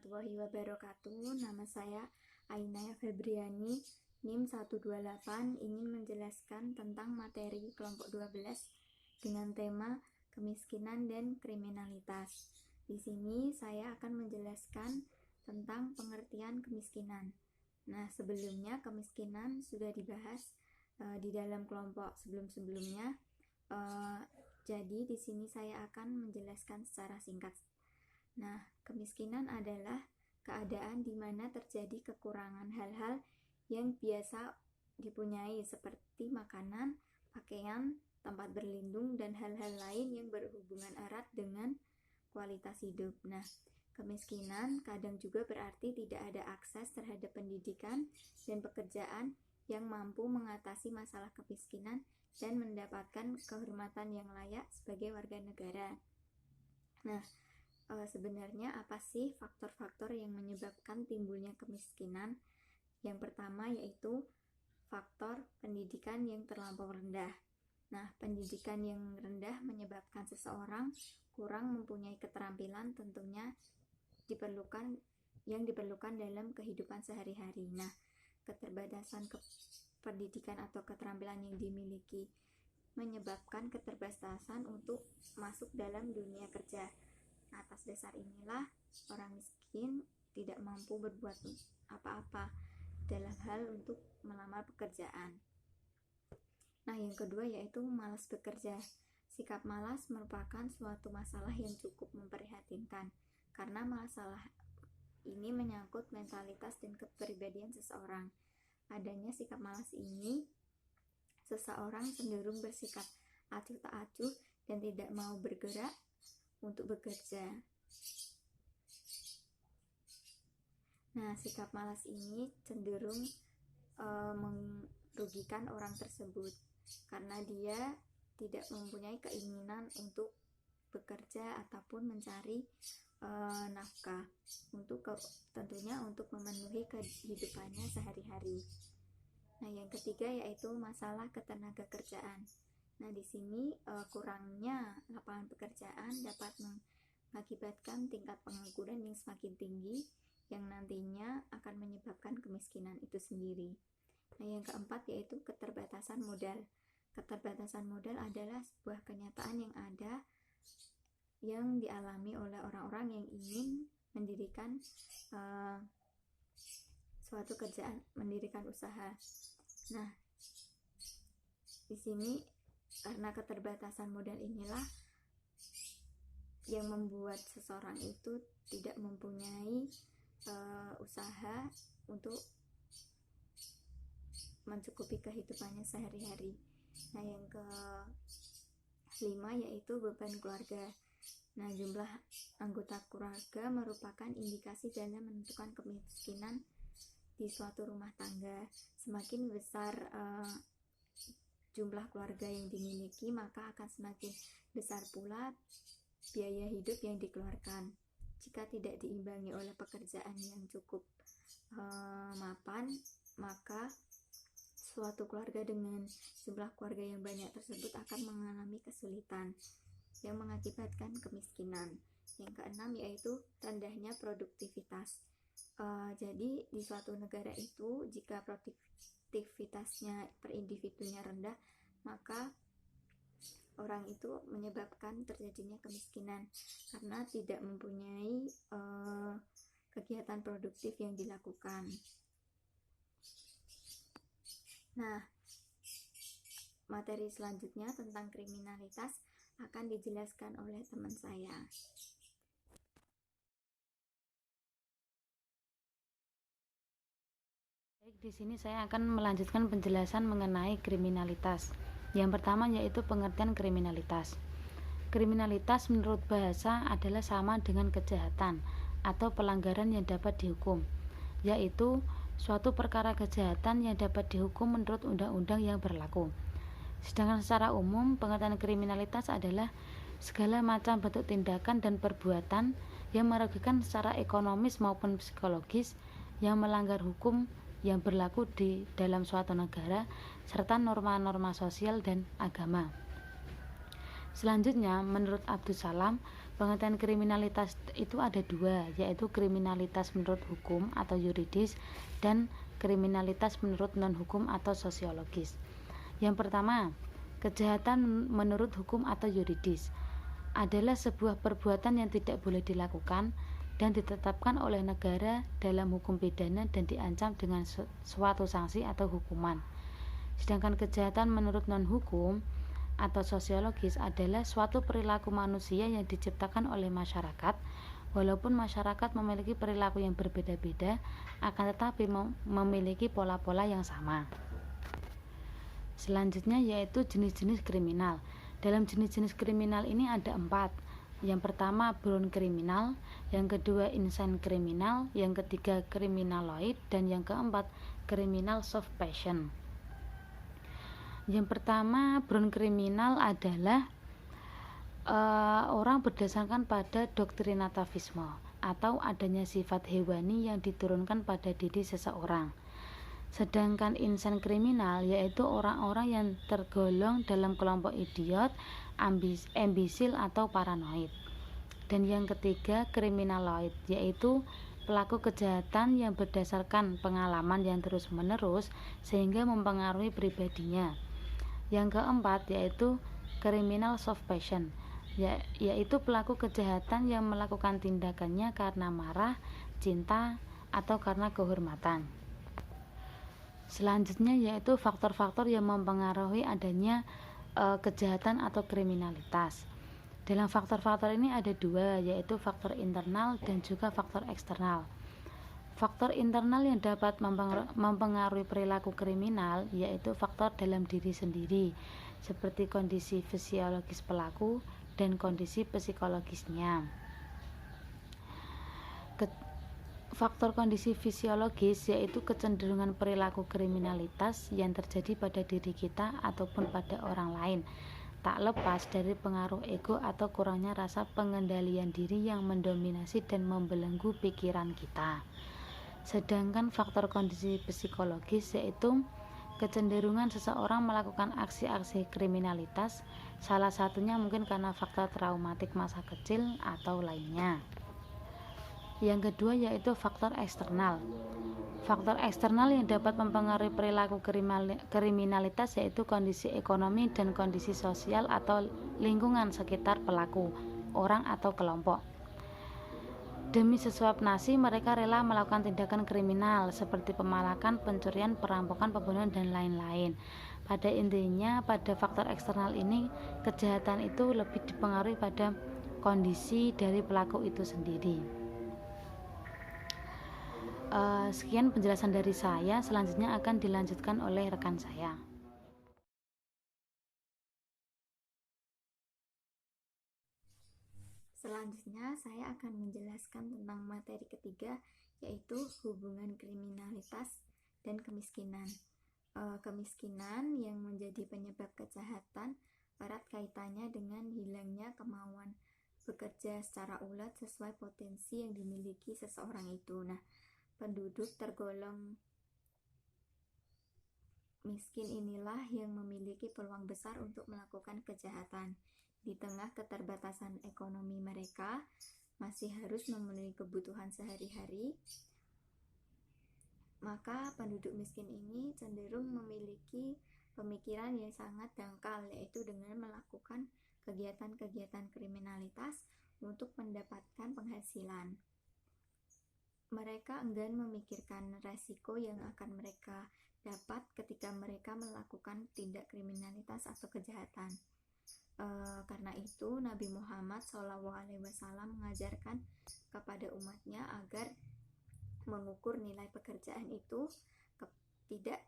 warahmatullahi wabarakatuh. Nama saya Ainaya Febriani, NIM 128, ingin menjelaskan tentang materi kelompok 12 dengan tema kemiskinan dan kriminalitas. Di sini saya akan menjelaskan tentang pengertian kemiskinan. Nah, sebelumnya kemiskinan sudah dibahas di dalam kelompok sebelum-sebelumnya. Jadi di sini saya akan menjelaskan secara singkat. Nah, kemiskinan adalah keadaan di mana terjadi kekurangan hal-hal yang biasa dipunyai seperti makanan, pakaian, tempat berlindung, dan hal-hal lain yang berhubungan erat dengan kualitas hidup. Nah, kemiskinan kadang juga berarti tidak ada akses terhadap pendidikan dan pekerjaan yang mampu mengatasi masalah kemiskinan dan mendapatkan kehormatan yang layak sebagai warga negara. Nah, sebenarnya apa sih faktor-faktor yang menyebabkan timbulnya kemiskinan? Yang pertama yaitu faktor pendidikan yang terlampau rendah. Nah, pendidikan yang rendah menyebabkan seseorang kurang mempunyai keterampilan tentunya yang diperlukan dalam kehidupan sehari-hari. Nah, keterbatasan pendidikan atau keterampilan yang dimiliki menyebabkan keterbatasan untuk masuk dalam dunia kerja. Atas dasar inilah orang miskin tidak mampu berbuat apa-apa dalam hal untuk melamar pekerjaan. Nah, yang kedua yaitu malas bekerja. Sikap malas merupakan suatu masalah yang cukup memprihatinkan karena masalah ini menyangkut mentalitas dan kepribadian seseorang. Adanya sikap malas ini, seseorang cenderung bersikap acuh tak acuh dan tidak mau bergerak untuk bekerja. Nah, sikap malas ini cenderung merugikan orang tersebut karena dia tidak mempunyai keinginan untuk bekerja ataupun mencari nafkah tentunya untuk memenuhi kehidupannya sehari-hari. Nah, yang ketiga yaitu masalah ketenaga kerjaan. Nah, di sini kurangnya lapangan pekerjaan dapat mengakibatkan tingkat pengangguran yang semakin tinggi yang nantinya akan menyebabkan kemiskinan itu sendiri. Nah, yang keempat yaitu keterbatasan modal. Keterbatasan modal adalah sebuah kenyataan yang ada yang dialami oleh orang-orang yang ingin mendirikan suatu kerjaan, mendirikan usaha. Nah, di sini karena keterbatasan modal inilah yang membuat seseorang itu tidak mempunyai usaha untuk mencukupi kehidupannya sehari-hari. Nah, yang kelima yaitu beban keluarga. Nah, jumlah anggota keluarga merupakan indikasi dalam menentukan kemiskinan di suatu rumah tangga. Semakin besar jumlah keluarga yang dimiliki, maka akan semakin besar pula biaya hidup yang dikeluarkan. Jika tidak diimbangi oleh pekerjaan yang cukup mapan, maka suatu keluarga dengan jumlah keluarga yang banyak tersebut akan mengalami kesulitan yang mengakibatkan kemiskinan. Yang keenam yaitu rendahnya produktivitas. Jadi di suatu negara itu jika produktivitasnya per individunya rendah, maka orang itu menyebabkan terjadinya kemiskinan karena tidak mempunyai kegiatan produktif yang dilakukan. Nah, materi selanjutnya tentang kriminalitas akan dijelaskan oleh teman saya. Baik, di sini saya akan melanjutkan penjelasan mengenai kriminalitas. Yang pertama yaitu pengertian kriminalitas. Kriminalitas menurut bahasa adalah sama dengan kejahatan atau pelanggaran yang dapat dihukum, yaitu suatu perkara kejahatan yang dapat dihukum menurut undang-undang yang berlaku. Sedangkan secara umum, pengertian kriminalitas adalah segala macam bentuk tindakan dan perbuatan yang merugikan secara ekonomis maupun psikologis, yang melanggar hukum yang berlaku di dalam suatu negara, serta norma-norma sosial dan agama. Selanjutnya, menurut Abdus Salam, Pengertian kriminalitas itu ada dua, yaitu kriminalitas menurut hukum atau yuridis dan kriminalitas menurut non-hukum atau sosiologis. Yang pertama, kejahatan menurut hukum atau yuridis adalah sebuah perbuatan yang tidak boleh dilakukan dan ditetapkan oleh negara dalam hukum pidana dan diancam dengan suatu sanksi atau hukuman. Sedangkan kejahatan menurut non-hukum atau sosiologis adalah suatu perilaku manusia yang diciptakan oleh masyarakat. Walaupun masyarakat memiliki perilaku yang berbeda-beda, akan tetapi memiliki pola-pola yang sama. Selanjutnya yaitu jenis-jenis kriminal. Dalam jenis-jenis kriminal ini ada 4. Yang pertama brown kriminal, yang kedua insane kriminal, yang ketiga kriminaloid, dan yang keempat kriminal soft passion. Yang pertama brown kriminal adalah orang berdasarkan pada doktrin atavisme atau adanya sifat hewani yang diturunkan pada diri seseorang. Sedangkan insan kriminal yaitu orang-orang yang tergolong dalam kelompok idiot, ambisil atau paranoid. Dan yang ketiga kriminaloid yaitu pelaku kejahatan yang berdasarkan pengalaman yang terus-menerus sehingga mempengaruhi pribadinya. Yang keempat yaitu criminal soft passion, yaitu pelaku kejahatan yang melakukan tindakannya karena marah, cinta, atau karena kehormatan. Selanjutnya yaitu faktor-faktor yang mempengaruhi adanya kejahatan atau kriminalitas. Dalam faktor-faktor ini ada 2, yaitu faktor internal dan juga faktor eksternal. Faktor internal yang dapat mempengaruhi perilaku kriminal yaitu faktor dalam diri sendiri, seperti kondisi fisiologis pelaku dan kondisi psikologisnya. Faktor kondisi fisiologis yaitu kecenderungan perilaku kriminalitas yang terjadi pada diri kita ataupun pada orang lain, tak lepas dari pengaruh ego atau kurangnya rasa pengendalian diri yang mendominasi dan membelenggu pikiran kita. Sedangkan faktor kondisi psikologis yaitu kecenderungan seseorang melakukan aksi-aksi kriminalitas, salah satunya mungkin karena faktor traumatik masa kecil atau lainnya. Yang kedua yaitu faktor eksternal. Faktor eksternal yang dapat mempengaruhi perilaku kriminalitas yaitu kondisi ekonomi dan kondisi sosial atau lingkungan sekitar pelaku, orang atau kelompok. Demi sesuap nasi, mereka rela melakukan tindakan kriminal seperti pemalakan, pencurian, perampokan, pembunuhan, dan lain-lain. Pada intinya, pada faktor eksternal ini, kejahatan itu lebih dipengaruhi pada kondisi dari pelaku itu sendiri. Sekian penjelasan dari saya, selanjutnya akan dilanjutkan oleh rekan saya. Selanjutnya, saya akan menjelaskan tentang materi ketiga, yaitu hubungan kriminalitas dan kemiskinan. Kemiskinan yang menjadi penyebab kejahatan erat kaitannya dengan hilangnya kemauan bekerja secara ulet sesuai potensi yang dimiliki seseorang itu. Nah, penduduk tergolong miskin inilah yang memiliki peluang besar untuk melakukan kejahatan. Di tengah keterbatasan ekonomi mereka, masih harus memenuhi kebutuhan sehari-hari, maka penduduk miskin ini cenderung memiliki pemikiran yang sangat dangkal, yaitu dengan melakukan kegiatan-kegiatan kriminalitas untuk mendapatkan penghasilan. Mereka enggan memikirkan resiko yang akan mereka dapat ketika mereka melakukan tindak kriminalitas atau kejahatan. Karena itu Nabi Muhammad SAW mengajarkan kepada umatnya agar mengukur nilai pekerjaan itu tidak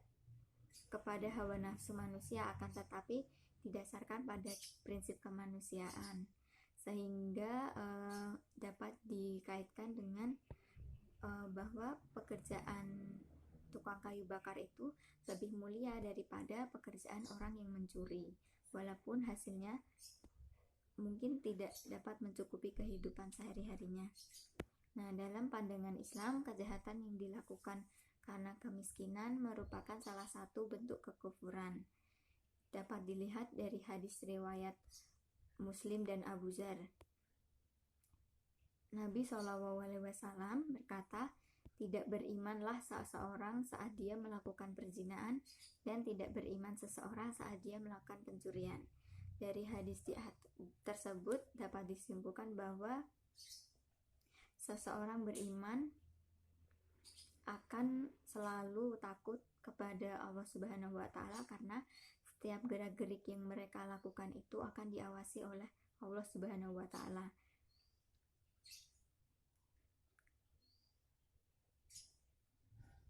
kepada hawa nafsu manusia, akan tetapi didasarkan pada prinsip kemanusiaan, sehingga dapat dikaitkan dengan bahwa pekerjaan tukang kayu bakar itu lebih mulia daripada pekerjaan orang yang mencuri, walaupun hasilnya mungkin tidak dapat mencukupi kehidupan sehari-harinya. Nah, dalam pandangan Islam, kejahatan yang dilakukan karena kemiskinan merupakan salah satu bentuk kekufuran. Dapat dilihat dari hadis riwayat Muslim dan Abu Dzar. Nabi SAW berkata, tidak berimanlah seseorang saat dia melakukan perzinaan, dan tidak beriman seseorang saat dia melakukan pencurian. Dari hadis tersebut dapat disimpulkan bahwa seseorang beriman akan selalu takut kepada Allah Subhanahu wa Ta'ala, karena setiap gerak-gerik yang mereka lakukan itu akan diawasi oleh Allah Subhanahu wa Ta'ala.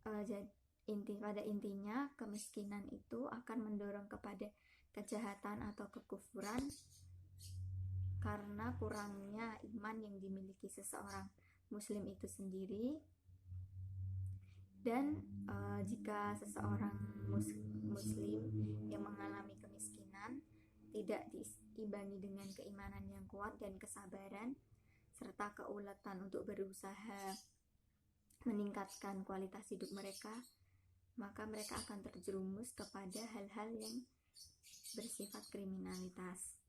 Pada intinya, kemiskinan itu akan mendorong kepada kejahatan atau kekufuran karena kurangnya iman yang dimiliki seseorang muslim itu sendiri. Dan jika seseorang muslim yang mengalami kemiskinan tidak diimbangi dengan keimanan yang kuat dan kesabaran serta keuletan untuk berusaha meningkatkan kualitas hidup mereka, maka mereka akan terjerumus kepada hal-hal yang bersifat kriminalitas.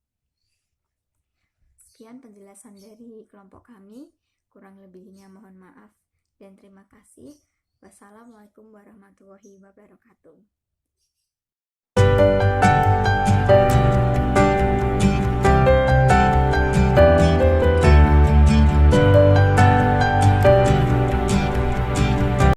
Sekian penjelasan dari kelompok kami, kurang lebihnya mohon maaf dan terima kasih. Wassalamualaikum warahmatullahi wabarakatuh.